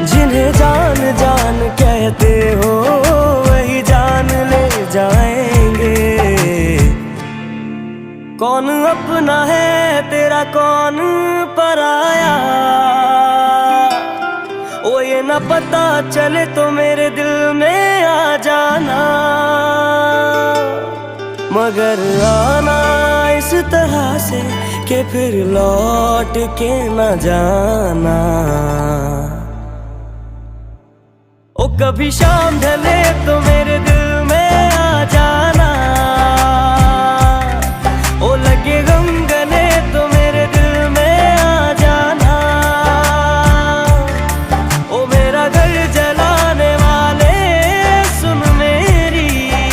जिन्हें जान जान कहते हो वही जान ले जाएंगे। कौन अपना है तेरा कौन पराया, ओ ये न पता चले तो मेरे दिल में आ जाना। मगर आना इस तरह से कि फिर लौट के न जाना। ओ कभी शाम ढले तो मेरे